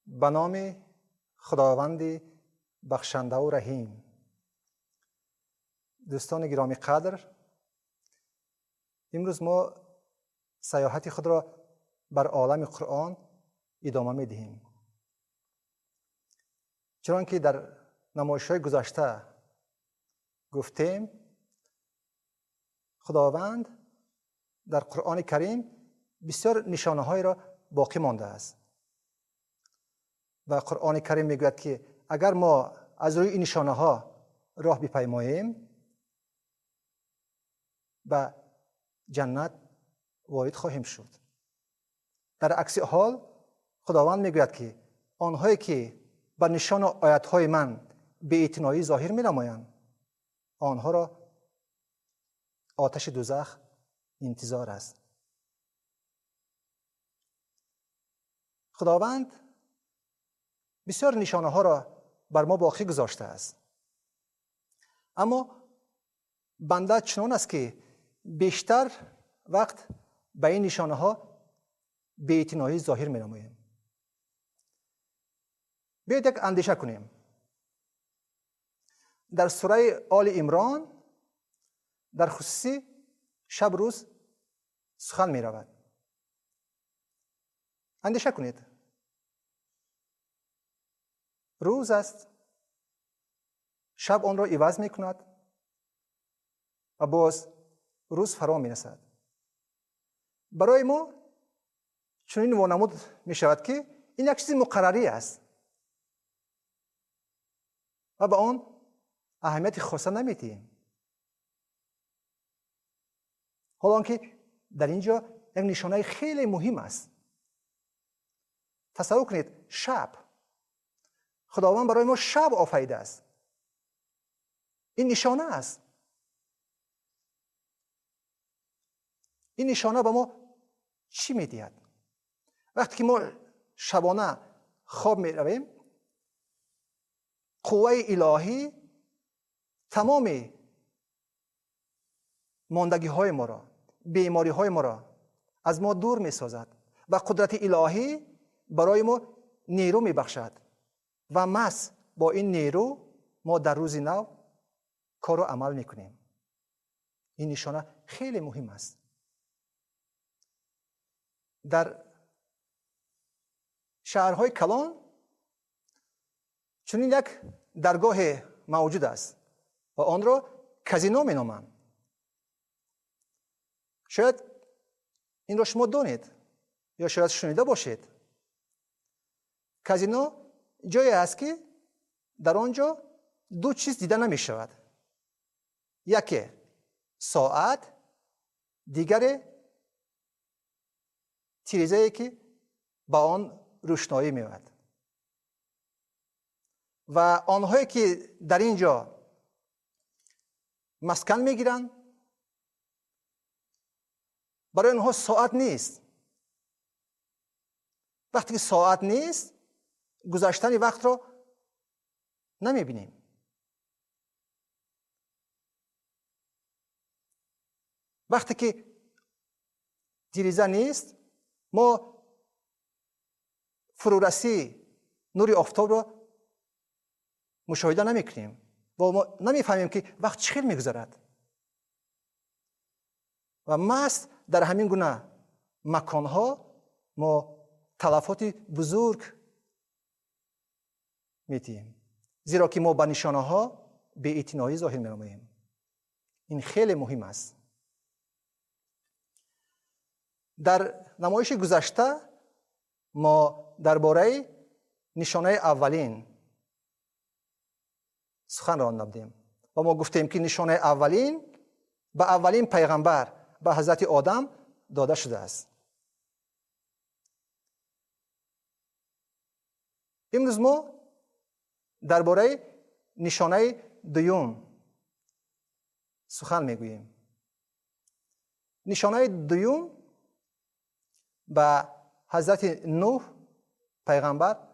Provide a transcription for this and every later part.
به نام خداوند بخشنده و رحیم. دوستان گرامی قدر، امروز ما سیاحت خود را بر عالم قرآن ادامه می دهیم. چنانکه در نمایش‌های گذشته گفتیم، خداوند در قرآن کریم بسیار نشانه‌های را باقی مانده است و قرآن کریم میگوید که اگر ما از روی این نشانه‌ها راه بپیماییم به جنت وارد خواهیم شد. در عکس حال خداوند میگوید که آنهایی که بر نشان آیات‌های من بی‌اعتنایی ظاهر می‌نمایند، آنها را آتش دوزخ انتظار است. خداوند بسیار نشانه‌ها را بر ما باقی گذاشته است، اما بنده چنان است که بیشتر وقت به این نشانه‌ها بی‌اعتنایی ظاهر می‌نماییم. بیایید یک اندیشه کنیم. در سوره آل عمران در خصوص شب روز سخن می رود. اندیشه کنید. روز است، شب آن را عوض می کند و باز روز فرا می رسد. برای ما چنین وانمود می شود که این یک چیز مقرری است و به آن اهمیت خاصه نمی دهیم. حالا که در اینجا یک نشانه خیلی مهم است. تصور کنید، شب. خداوند برای ما شب آفریده است. این نشانه است. این نشانه به ما چی می‌دهد؟ وقتی که ما شبانه خواب می‌رویم، قوه الهی تمام ماندگی‌های ما را، بیماری‌های ما را از ما دور می‌سازد و قدرت الهی برای ما نیرو می‌بخشد و محض با این نیرو ما در روز نو کار و عمل می‌کنیم. این نشانه خیلی مهم است. در شهرهای کلان چنین یک درگاه موجود است و آن را کازینو می‌نامند. شاید این را شما دانید یا شاید شنیده باشید. کازینو جایی است که در آنجا دو چیز دیده نمی شود. یکی ساعت، دیگری تیریزه‌ای که با آن روشنایی می‌آید. و آنهایی که در اینجا مسکن می‌گیرند، برای آنها ساعت نیست. وقتی که ساعت نیست، گذشتن وقت را نمی‌بینیم. وقتی که تیریزه نیست، ما فرورسی نور آفتاب را مشاهده نمی‌کنیم و ما نمی‌فهمیم که وقت چقدر می‌گذرد. و محض در همین گونه مکان‌ها ما تلفات بزرگ می‌دهیم، زیرا که ما به نشانه‌ها بی‌اعتنایی ظاهر می‌نماییم. این خیلی مهم است. در نمایش گذشته ما درباره نشانه اولین سخن راه انداختیم و ما گفتیم که نشانه اولین به اولین پیغمبر، به حضرت آدم داده شده است. امروز ما درباره نشانه دوم سخن میگوییم. نشانه دوم به حضرت نوح پیغمبر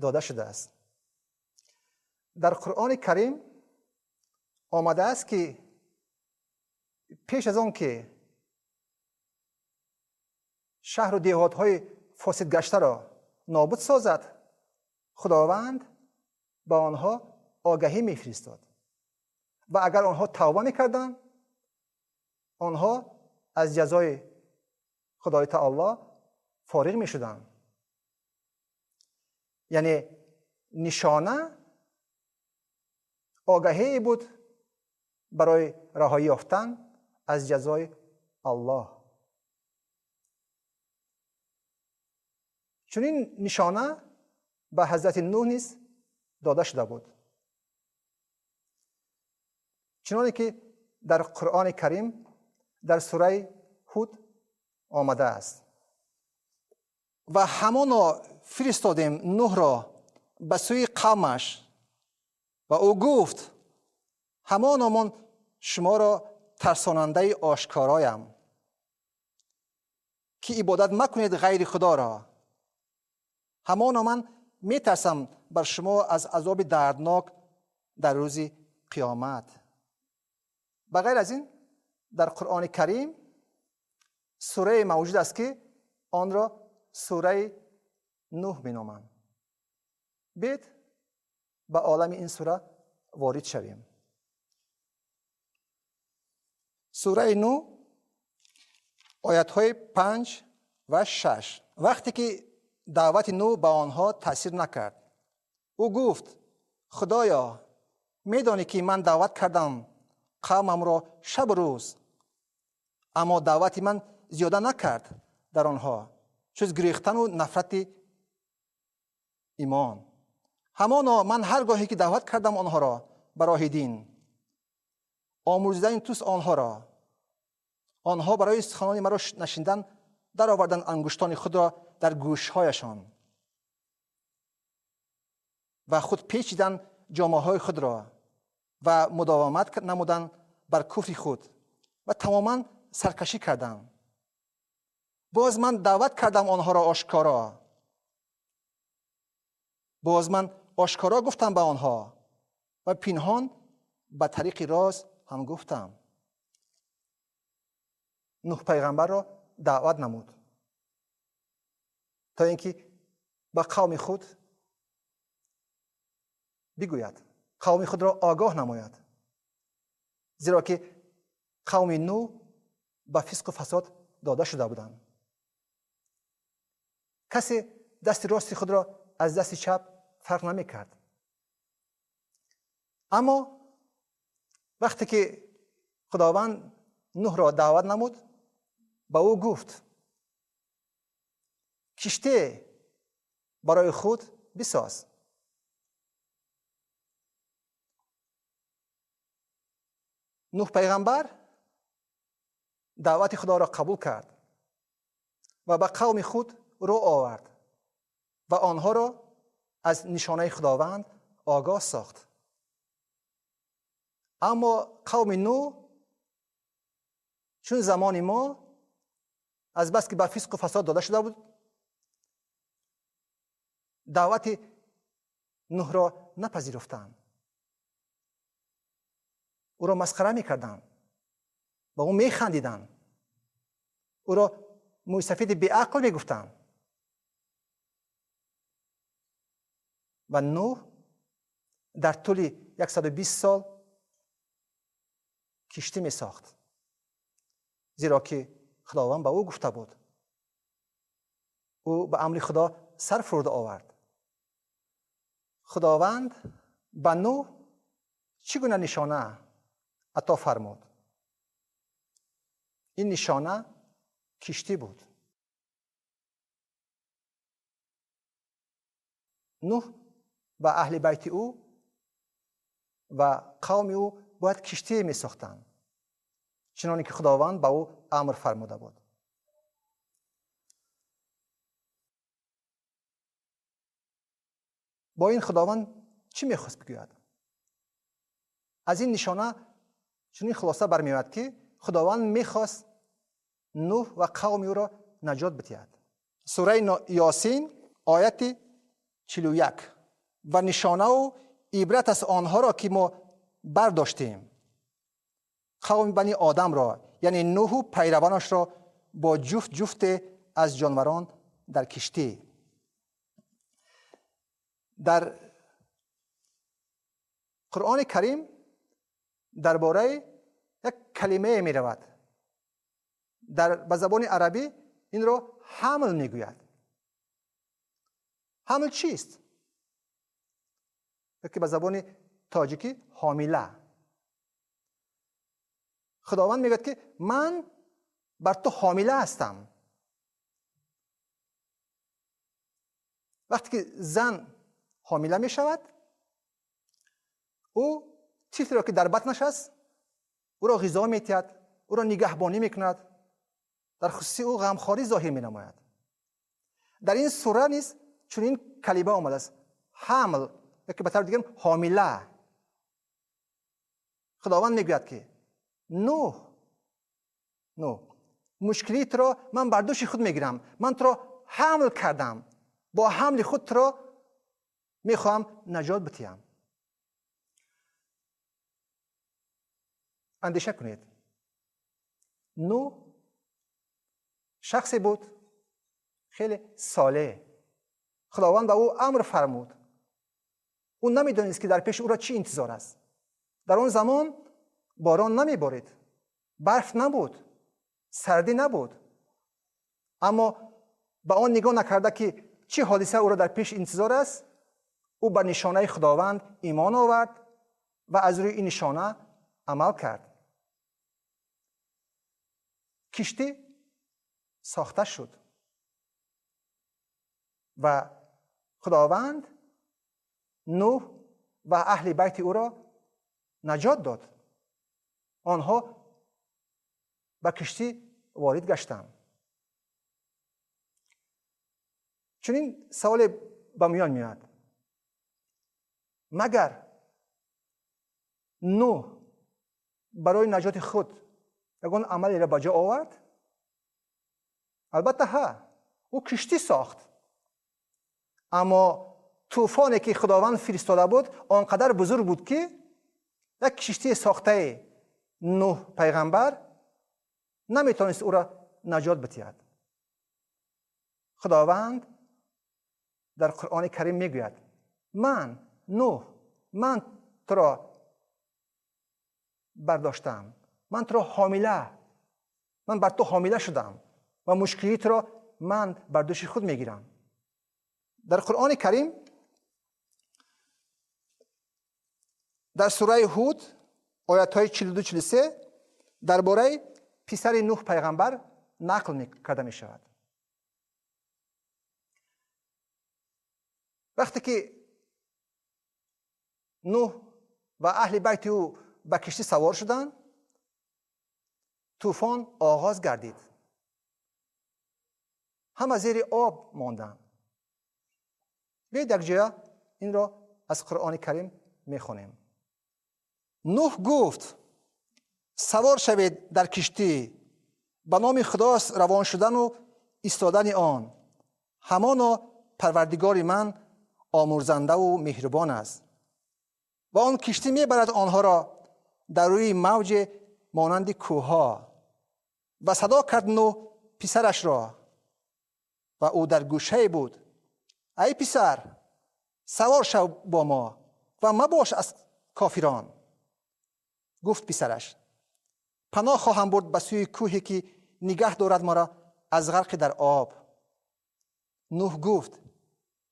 داده شده است. در قرآن کریم آمده است که پیش از آن که شهر و دیهات‌های فاسد گشته را نابود سازد، خداوند به آنها آگهی میفرستاد و اگر آنها توبه میکردند آنها از جزای خدای تعالی فارغ میشدند. یعنی نشانه آگهی بود برای رهایی یافتن از جزای الله. چون این نشانه به حضرت نوح نیز داده شده بود. چنانه که در قرآن کریم در سوره هود آمده است: و همانا فرستادیم نوح را به سوی قومش و او گفت همانا من شما را ترساننده آشکارایم که عبادت مکنید غیر خدا را. همانا من میترسم بر شما از عذاب دردناک در روز قیامت. بغیر از این در قرآن کریم سوره موجود است که آن را سوره نوح مینامند. بیایید به عالم این سوره وارد شویم. سوره نوح آیات‌های 5 و 6. وقتی که دعوت نوح به آنها تأثیر نکرد، او گفت خدایا میدانی که من دعوت کردم قومم را شب و روز، اما دعوت من زیاده نکرد در آنها جز گریختن و نفرت ایمان. همانا من هرگاهی که دعوت کردم آنها را به راه دین، آمرزیدن توست آنها را، آنها برای سخنان مرا نشیندن در آوردن انگشتان خود را در گوشهایشان و خود پیچیدن جامه‌های خود را و مداومت نمودن بر کفر خود و تماما سرکشی کردند. باز من دعوت کردم آنها را آشکارا، باز من آشکارا گفتم به آنها و پنهان به طریق راز هم گفتم. نوح پیغمبر را دعوت نمود تا اینکه به قوم خود بگوید، قوم خود را آگاه نماید، زیرا که قوم نوح به فسق و فساد داده شده بودند. کسی دست راست خود را از دست چپ فرق نمی کرد. اما وقتی که خداوند نوح را دعوت نمود، با او گفت کشتی برای خود بساز. نوح پیغمبر دعوت خدا را قبول کرد و به قوم خود رو آورد و آنها را از نشانه خداوند آگاه ساخت. اما قوم نوح چون زمان ما از بس که به فسق و فساد داده شده بود، دعوت نوح را نپذیرفتند، او را مسخره میکردند، با او میخندیدند، او را موی سفید بیعقل میگفتند و نوح در طول 120 سال کشتی می ساخت، زیرا که خداوند به او گفته بود. او به امر خدا سر فرود آورد. خداوند به نوح چگونه نشانه عطا فرمود؟ این نشانه کشتی بود. نوح و اهل بیت او و قوم او باید کشتی می ساختند، چنانکه که خداوند به او امر فرموده بود. با این خداوند چی میخواست بگوید؟ از این نشانه چنین خلاصه برمیآید که خداوند میخواست نوح و قوم او را نجات بدهد. سوره یاسین آیت 41: و نشانه و عبرت از آنها را که ما برداشتیم، قوم بنی آدم را، یعنی نوح و پیروانش را، با جفت جفت از جانوران در کشتی. در قرآن کریم درباره یک کلمه می رود. به زبان عربی این رو حمل می گوید. حمل چیست؟ که به زبان تاجیکی حامله. خداوند میگه که من بر تو حامله هستم. وقتی که زن حامله می شود، او طفلی را که در بطنش است او را غذا می‌دهد، او را نگهبانی میکند، در خصوص او غمخواری ظاهر می نماید. در این سوره نیز چنین کلمه آمده است، حمل، که به طور دیگر حامله. خداوند میگوید که نوح مشکلی تو را من بر دوش خود میگیرم، من تو را حمل کردم، با حمل خود تو را میخواهم نجات بدهم. اندیشه کنید، نوح شخصی بود خیلی صالح. خداوند به او امر فرمود. او نمیدانست که در پیش او را چی انتظار است. در آن زمان باران نمیبارید، برف نبود، سردی نبود، اما به آن نگاه نکرده که چه حادثه او را در پیش انتظار است. او بر نشانه خداوند ایمان آورد و از روی این نشانه عمل کرد. کشتی ساخته شد و خداوند نوح و اهل بیت او را نجات داد. آنها به کشتی وارد گشتند. چنین سوال به میان میاد، مگر نوح برای نجات خود یگان عملی را به جا آورد؟ البته ها، او کشتی ساخت، اما طوفانی که خداوند فرستاده بود آنقدر بزرگ بود که یک کشتی ساخته نوح پیغمبر نمیتونست او را نجات بدهد. خداوند در قرآن کریم میگوید من نوح، من تو را برداشتم، من تو را حامله، من بر تو حامله شدم و مشکلی تو را من بر دوش خود میگیرم. در قرآن کریم در سوره هود آیات های 42-43 درباره پسر نوح پیغمبر نقل کرده می شود. وقتی که نوح و اهل بیت او به کشتی سوار شدند، طوفان آغاز گردید. همه زیر آب ماندند. بیایید یک جای این را از قرآن کریم میخونیم. نوح گفت سوار شوید در کشتی، به نام خدا روان شدن و ایستادن آن. همانا پروردگار من آمرزنده و مهربان است. و آن کشتی میبرد آنها را در روی موج مانند کوهها. و صدا کرد نوح پسرش را و او در گوشه بود. ای پسر، سوار شو با ما و مباش از کافران. گفت پسرش پناه خواهم برد به سوی کوهی که نگه دارد مرا از غرق در آب. نوح گفت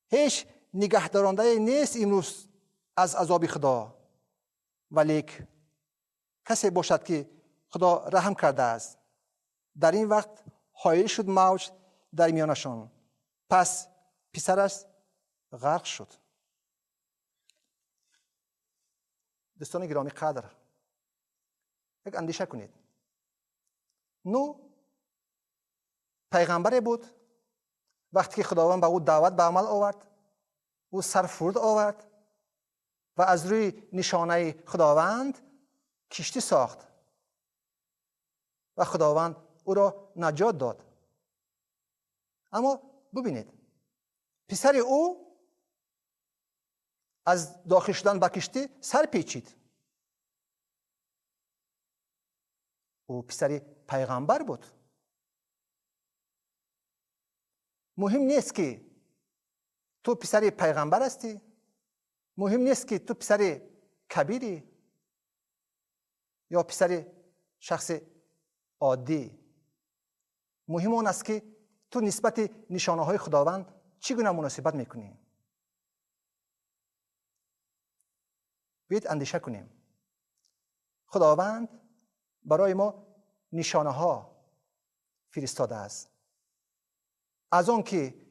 هیچ نگه دارنده نیست امروز از عذاب خدا، ولیک کسی باشد که خدا رحم کرده است. در این وقت حایل شد موج در میانشان، پس پسرش غرق شد. دوستان گرامی قدر، یک اندیشه کنید. نوح پیغمبر بود. وقتی که خداوند به او دعوت به عمل آورد، او سر فرود آورد و از روی نشانه خداوند کشتی ساخت و خداوند او را نجات داد. اما ببینید، پسر او از داخل شدن به کشتی سر پیچید. او پسر پیغمبر بود. مهم نیست که تو پسر پیغمبر هستی مهم نیست که تو پسر کبیری یا پسر شخص عادی. مهم اون است که تو نسبت نشانه های خداوند چگونه مناسبت میکنی. بیایید اندیشه کنیم. خداوند برای ما نشانه ها فرستاده است. از آن که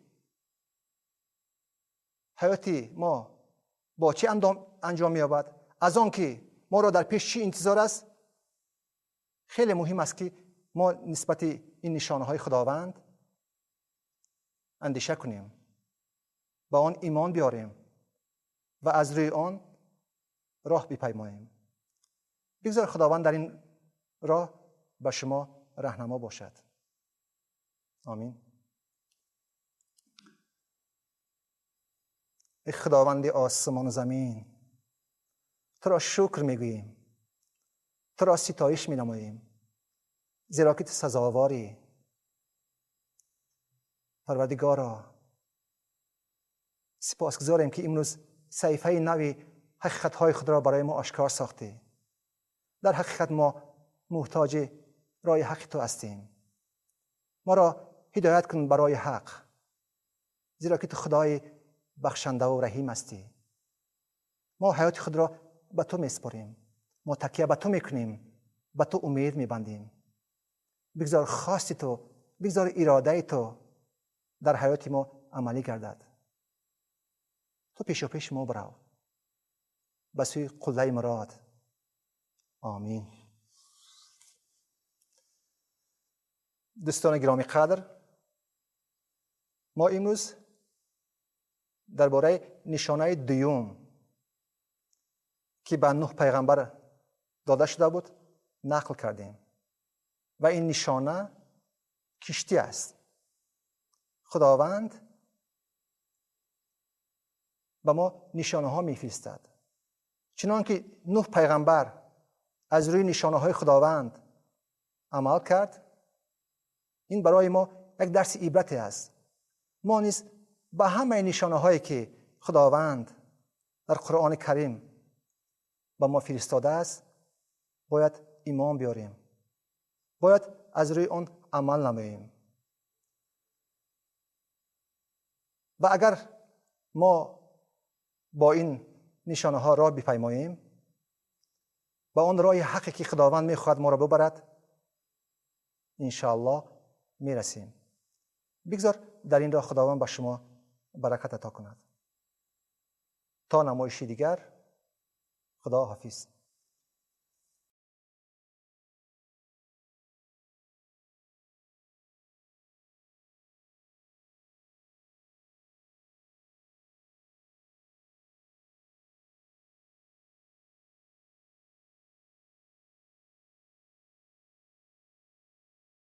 حیاتی ما با چه انجام می‌یابد، از آن که ما را در پیش چی انتظار است، خیلی مهم است که ما نسبت این نشانه های خداوند اندیشه کنیم، با آن ایمان بیاریم و از روی آن راه بپیماییم. بگذار خداوند در این راه به شما راهنما باشد. آمین. ای خداوند آسمان و زمین، تو را شکر میگوییم، تو را ستایش مینماییم، زیرا که تو سزاواری. پروردگارا، سپاسگزاریم که امروز صحیفه نو حقیقت‌های خود را برای ما آشکار ساختی. در حقیقت ما محتاج راه حق تو هستیم. ما را هدایت کن برای حق، زیرا که تو خدای بخشنده و رحیم هستی. ما حیات خود را به تو میسپاریم، ما تکیه به تو میکنیم، به تو امید میبندیم. بگذار خواست تو، بگذار اراده تو در حیات ما عملی گردد. تو پیش و پیش ما برو به سوی قله مراد. آمین. دوستان گرامی قدر، ما امروز درباره نشانه دوم که به نوح پیغمبر داده شده بود نقل کردیم و این نشانه کشتی است. خداوند به ما نشانه ها میفرستد. چنانکه نوح پیغمبر از روی نشانه های خداوند عمل کرد، این برای ما یک درس عبرتی است. ما نیز به همه نشانه هایی که خداوند در قرآن کریم به ما فرستاده است باید ایمان بیاریم، باید از روی آن عمل نماییم. و اگر ما با این نشانه ها راه بپیماییم، با آن راه حقی که خداوند میخواهد ما را ببرد، انشاءالله میرسیم. بگذار در این راه خداوند به شما برکت عطا کند. تا نمایشی دیگر، خدا حافظ.